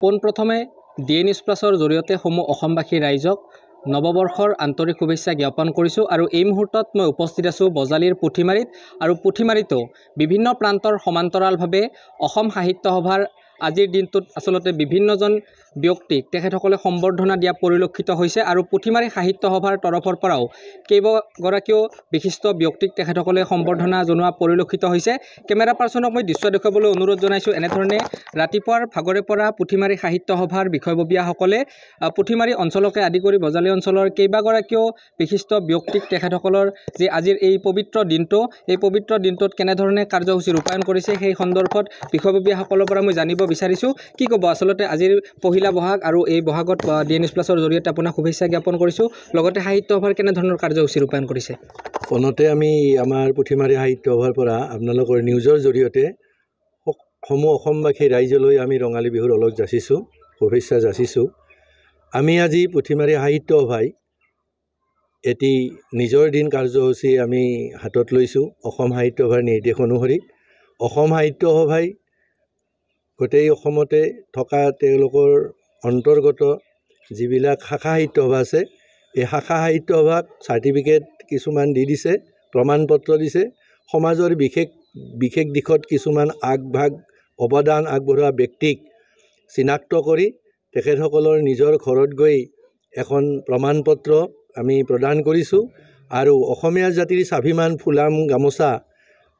পোনপ্ৰথমে DA News Plus-ৰ জৰিয়তে সমূহ অসমবাসী ৰাইজক নৱবৰ্ষৰ আন্তৰিক শুভেচ্ছা জ্ঞাপন কৰিছোঁ আৰু এই মুহূৰ্তত মই উপস্থিত আছোঁ বজালীৰ পুথিমাৰীত আৰু পুথিমাৰীতো বিভিন্ন প্ৰান্তৰ সমান্তৰালভাৱে অসম সাহিত্য সভাৰ আজিৰ দিনটোত আচলতে বিভিন্নজন ব্যক্তিক তেখেতসকলে সম্বৰ্ধনা দিয়া পৰিলক্ষিত হৈছে আৰু পুথিমাৰী সাহিত্য সভাৰ তৰফৰ পৰাও কেইবাগৰাকীও বিশিষ্ট ব্যক্তিক তেখেতসকলে সম্বৰ্ধনা জনোৱা পৰিলক্ষিত হৈছে। কেমেৰা পাৰ্চনক মই দৃশ্য দেখুৱাবলৈ অনুৰোধ জনাইছোঁ। এনেধৰণে ৰাতিপুৱাৰ ভাগৰে পৰা পুথিমাৰী সাহিত্য সভাৰ বিষয়ববীয়াসকলে পুথিমাৰী অঞ্চলকে আদি কৰি বজালী অঞ্চলৰ কেইবাগৰাকীও বিশিষ্ট ব্যক্তিক তেখেতসকলৰ যে আজিৰ এই পবিত্ৰ দিনটো এই পবিত্ৰ দিনটোত কেনেধৰণে কাৰ্যসূচী ৰূপায়ণ কৰিছে সেই সন্দৰ্ভত বিষয়ববীয়াসকলৰ পৰা মই জানিব বিচাৰিছোঁ। কি ক'ব আচলতে আজিৰ পহিলা বহাগ আৰু এই বহাগত DA News Plus-ৰ জৰিয়তে আপোনাক শুভেচ্ছা জ্ঞাপন কৰিছোঁ। লগতে সাহিত্য সভাৰ কেনেধৰণৰ কাৰ্যসূচী ৰূপায়ণ কৰিছে? ফোনতে আমি আমাৰ পুথিমাৰী সাহিত্য সভাৰ পৰা আপোনালোকৰ নিউজৰ জৰিয়তে সমূহ অসমবাসী ৰাইজলৈ আমি ৰঙালী বিহুৰ অলপ যাচিছোঁ, শুভেচ্ছা যাচিছোঁ। আমি আজি পুথিমাৰী সাহিত্য সভাই এটি নিজৰ দিন কাৰ্যসূচী আমি হাতত লৈছোঁ অসম সাহিত্য সভাৰ নিৰ্দেশ অনুসৰি। অসম সাহিত্য সভাই গোটেই অসমতে থকা তেওঁলোকৰ অন্তৰ্গত যিবিলাক শাখা সাহিত্য সভা আছে এই শাখা সাহিত্য সভাক চাৰ্টিফিকেট কিছুমান দি দিছে, প্ৰমাণ পত্ৰ দিছে। সমাজৰ বিশেষ দিশত কিছুমান আগভাগ অৱদান আগবঢ়োৱা ব্যক্তিক চিনাক্ত কৰি তেখেতসকলৰ নিজৰ ঘৰত গৈ এখন প্ৰমাণ পত্ৰ আমি প্ৰদান কৰিছোঁ আৰু অসমীয়া জাতিৰ স্বাভিমান ফুলাম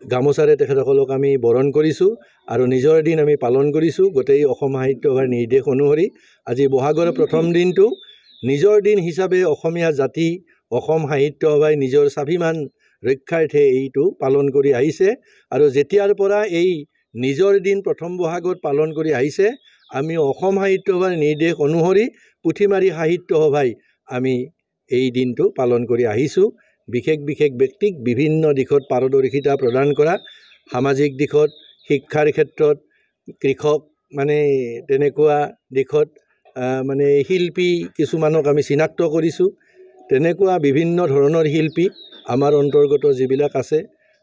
গামোচাৰে তেখেতসকলক আমি বৰণ কৰিছোঁ আৰু নিজৰ দিন আমি পালন কৰিছোঁ। গোটেই অসম সাহিত্য সভাৰ নিৰ্দেশ অনুসৰি আজি বহাগৰ প্ৰথম দিনটো নিজৰ দিন হিচাপে অসমীয়া জাতি অসম সাহিত্য সভাই নিজৰ স্বাভিমান ৰক্ষাৰ্থে এইটো পালন কৰি আহিছে আৰু যেতিয়াৰ পৰা এই নিজৰ দিন প্ৰথম বহাগত পালন কৰি আহিছে আমি অসম সাহিত্য সভাৰ নিৰ্দেশ অনুসৰি পুথিমাৰী সাহিত্য সভাই আমি এই দিনটো পালন কৰি আহিছোঁ। বিশেষ ব্যক্তিক বিভিন্ন দিশত পাৰদৰ্শিতা প্ৰদান কৰা, সামাজিক দিশত, শিক্ষাৰ ক্ষেত্ৰত, কৃষক মানে তেনেকুৱা দিশত মানে শিল্পী কিছুমানক আমি চিনাক্ত কৰিছোঁ। তেনেকুৱা বিভিন্ন ধৰণৰ শিল্পী আমাৰ অন্তৰ্গত যিবিলাক আছে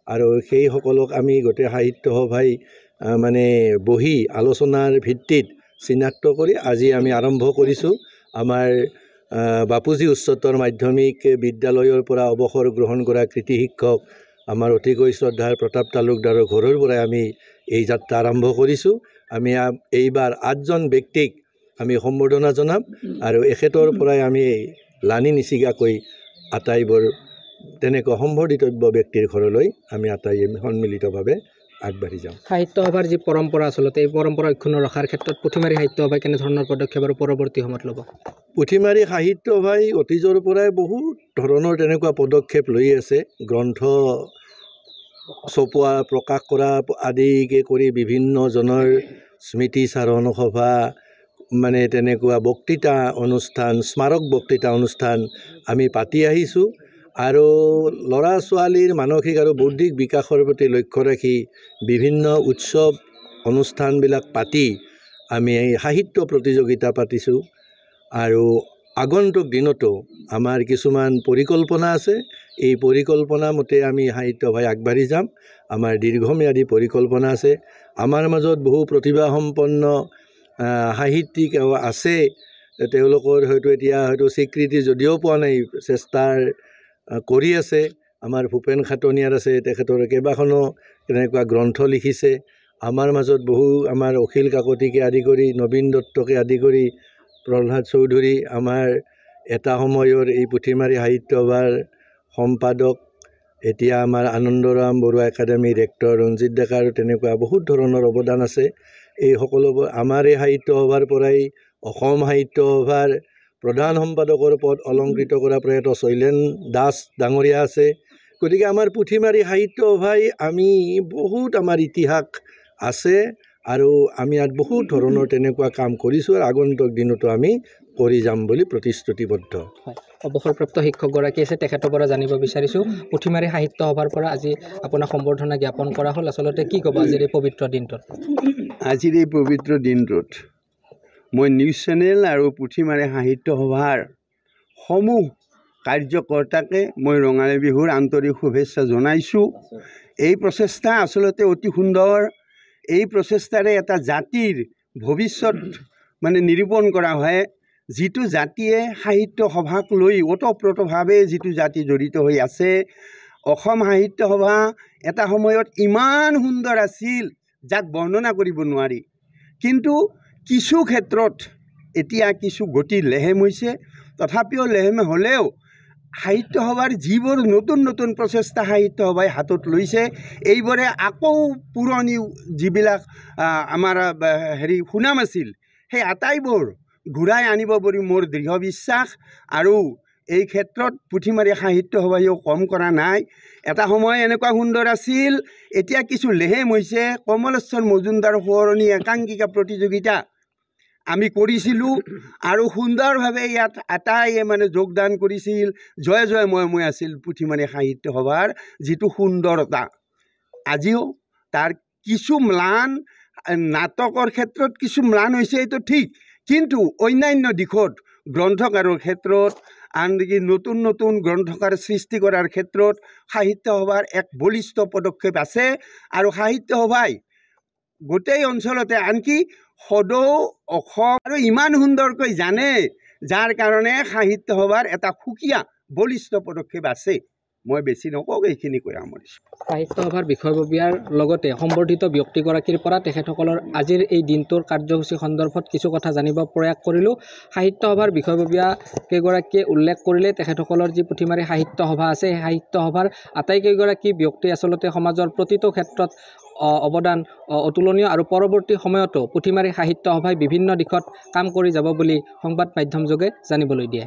আৰু সেইসকলক আমি গোটেই সাহিত্য সভাই মানে বহি আলোচনাৰ ভিত্তিত চিনাক্ত কৰি আজি আমি আৰম্ভ কৰিছোঁ। আমাৰ বাপুজী উচ্চতৰ মাধ্যমিক বিদ্যালয়ৰ পৰা অৱসৰ গ্ৰহণ কৰা কৃতি শিক্ষক আমাৰ অতিকৈ শ্ৰদ্ধাৰ প্ৰতাপ তালুকদাৰৰ ঘৰৰ পৰাই আমি এই যাত্ৰা আৰম্ভ কৰিছোঁ। আমি এইবাৰ 8জন ব্যক্তিক আমি সম্বৰ্ধনা জনাম আৰু এখেতৰ পৰাই আমি লানি নিচিগাকৈ আটাইবোৰ তেনেকুৱা সম্বৰ্ধিতব্য ব্যক্তিৰ ঘৰলৈ আমি আটাই সন্মিলিতভাৱে আগবাঢ়ি যাম। সাহিত্য সভাৰ যি পৰম্পৰা আচলতে এই পৰম্পৰা অক্ষুণ্ণ ৰখাৰ ক্ষেত্ৰত পুথিমাৰী সাহিত্য সভাই কেনেধৰণৰ পদক্ষেপ আৰু পৰৱৰ্তী সময়ত ল'ব? পুথিমাৰী সাহিত্য সভাই অতীজৰ পৰাই বহুত ধৰণৰ তেনেকুৱা পদক্ষেপ লৈ আছে। গ্ৰন্থ ছপোৱা প্ৰকাশ কৰা আদিকে কৰি বিভিন্নজনৰ স্মৃতিচাৰণ সভা মানে তেনেকুৱা বক্তৃতা অনুষ্ঠান, স্মাৰক বক্তৃতা অনুষ্ঠান আমি পাতি আহিছোঁ আৰু ল'ৰা ছোৱালীৰ মানসিক আৰু বৌদ্ধিক বিকাশৰ প্ৰতি লক্ষ্য ৰাখি বিভিন্ন উৎসৱ অনুষ্ঠানবিলাক পাতি আমি সাহিত্য প্ৰতিযোগিতা পাতিছোঁ আৰু আগন্তুক দিনতো আমাৰ কিছুমান পৰিকল্পনা আছে। এই পৰিকল্পনা মতে আমি সাহিত্য সভাই আগবাঢ়ি যাম। আমাৰ দীৰ্ঘম্যাদী পৰিকল্পনা আছে। আমাৰ মাজত বহু প্ৰতিভাসম্পন্ন সাহিত্যিক আছে, তেওঁলোকৰ এতিয়া স্বীকৃতি যদিও পোৱা নাই, চেষ্টাৰ কৰি আছে। আমাৰ ভূপেন খাটনিয়াৰ আছে, তেখেতৰ কেইবাখনো তেনেকুৱা গ্ৰন্থ লিখিছে। আমাৰ মাজত বহু আমাৰ অখিল কাকতিকে আদি কৰি নবীন দত্তকে আদি কৰি প্ৰহ্লাদ চৌধুৰী, আমাৰ এটা সময়ৰ এই পুথিমাৰী সাহিত্য সভাৰ সম্পাদক, এতিয়া আমাৰ আনন্দৰাম বৰুৱা একাডেমীৰ ৰেক্টৰ ৰঞ্জিত ডেকাৰ তেনেকুৱা বহুত ধৰণৰ অৱদান আছে। এই সকলোবোৰ আমাৰ এই সাহিত্য সভাৰ পৰাই অসম সাহিত্য সভাৰ প্ৰধান সম্পাদকৰ পদ অলংকৃত কৰা প্ৰয়াত শৈলেন দাস ডাঙৰীয়া আছে। গতিকে আমাৰ পুথিমাৰী সাহিত্য সভাই আমি বহুত আমাৰ ইতিহাস আছে আৰু আমি ইয়াত বহুত ধৰণৰ তেনেকুৱা কাম কৰিছোঁ আৰু আগন্তুক দিনতো আমি কৰি যাম বুলি প্ৰতিশ্ৰুতিবদ্ধ। অৱসৰপ্ৰাপ্ত শিক্ষকগৰাকী আছে, তেখেতৰ পৰা জানিব বিচাৰিছোঁ পুথিমাৰী সাহিত্য সভাৰ পৰা আজি আপোনাক সম্বৰ্ধনা জ্ঞাপন কৰা হ'ল। আচলতে কি ক'ব আজিৰ এই পবিত্ৰ দিনটোত? আজিৰ এই পবিত্ৰ দিনটোত মই নিউজ চেনেল আৰু পুথিমাৰী সাহিত্য সভাৰ সমূহ কাৰ্যকৰ্তাকে মই ৰঙালী বিহুৰ আন্তৰিক শুভেচ্ছা জনাইছোঁ। এই প্ৰচেষ্টা আচলতে অতি সুন্দৰ। এই প্ৰচেষ্টাৰে এটা জাতিৰ ভৱিষ্যত মানে নিৰূপণ কৰা হয় যিটো জাতিয়ে সাহিত্য সভাক লৈ ওতঃপ্ৰোতভাৱে যিটো জাতি জড়িত হৈ আছে। অসম সাহিত্য সভা এটা সময়ত ইমান সুন্দৰ আছিল যাক বৰ্ণনা কৰিব নোৱাৰি, কিন্তু কিছু ক্ষেত্ৰত এতিয়া কিছু গতি লেহেম হৈছে। তথাপিও লেহেম হ'লেও সাহিত্য সভাৰ যিবোৰ নতুন নতুন প্ৰচেষ্টা সাহিত্য সভাই হাতত লৈছে, এইবোৰে আকৌ পুৰণি যিবিলাক আমাৰ সুনাম আছিল সেই আটাইবোৰ ঘূৰাই আনিব বুলি মোৰ দৃঢ় বিশ্বাস। আৰু এই ক্ষেত্ৰত পুথিমাৰী সাহিত্য সভাইও কম কৰা নাই। এটা সময় এনেকুৱা সুন্দৰ আছিল, এতিয়া কিছু লেহেম হৈছে। কমলেশ্বৰ মজুমদাৰ সোঁৱৰণী একাংকিকা প্ৰতিযোগিতা আমি কৰিছিলোঁ আৰু সুন্দৰভাৱে ইয়াত আটাইয়ে মানে যোগদান কৰিছিল। জয় জয় মই আছিল পুথিমাৰী সাহিত্য সভাৰ যিটো সুন্দৰতা। আজিও তাৰ কিছু ম্লান, নাটকৰ ক্ষেত্ৰত কিছু ম্লান হৈছে, এইটো ঠিক, কিন্তু অন্যান্য দিশত গ্ৰন্থকাৰৰ ক্ষেত্ৰত আনকি নতুন নতুন গ্ৰন্থকাৰ সৃষ্টি কৰাৰ ক্ষেত্ৰত সাহিত্য সভাৰ এক বলিষ্ঠ পদক্ষেপ আছে। আৰু সাহিত্য সভাই গোটেই অঞ্চলতে আনকি সদৌ অসম আৰু ইমান সুন্দৰকৈ জানে, যাৰ কাৰণে সাহিত্য সভাৰ এটা সুকীয়া বলিষ্ঠ পদক্ষেপ আছে। মই বেছি নকওঁ, এইখিনি কৈ সামৰিছোঁ। সাহিত্য সভাৰ বিষয়ববীয়াৰ লগতে সম্বৰ্ধিত ব্যক্তিগৰাকীৰ পৰা তেখেতসকলৰ আজিৰ এই দিনটোৰ কাৰ্যসূচী সন্দৰ্ভত কিছু কথা জানিব প্ৰয়াস কৰিলোঁ। সাহিত্য সভাৰ বিষয়ববীয়া কেইগৰাকীয়ে উল্লেখ কৰিলে তেখেতসকলৰ যি পুথিমাৰী সাহিত্য সভা আছে, সেই সাহিত্য সভাৰ আটাইকেইগৰাকী ব্যক্তি আচলতে সমাজৰ প্ৰতিটো ক্ষেত্ৰত অৱদান অতুলনীয় আৰু পৰৱৰ্তী সময়তো পুথিমাৰী সাহিত্য সভাই বিভিন্ন দিশত কাম কৰি যাব বুলি সংবাদ মাধ্যমযোগে জানিবলৈ দিয়ে।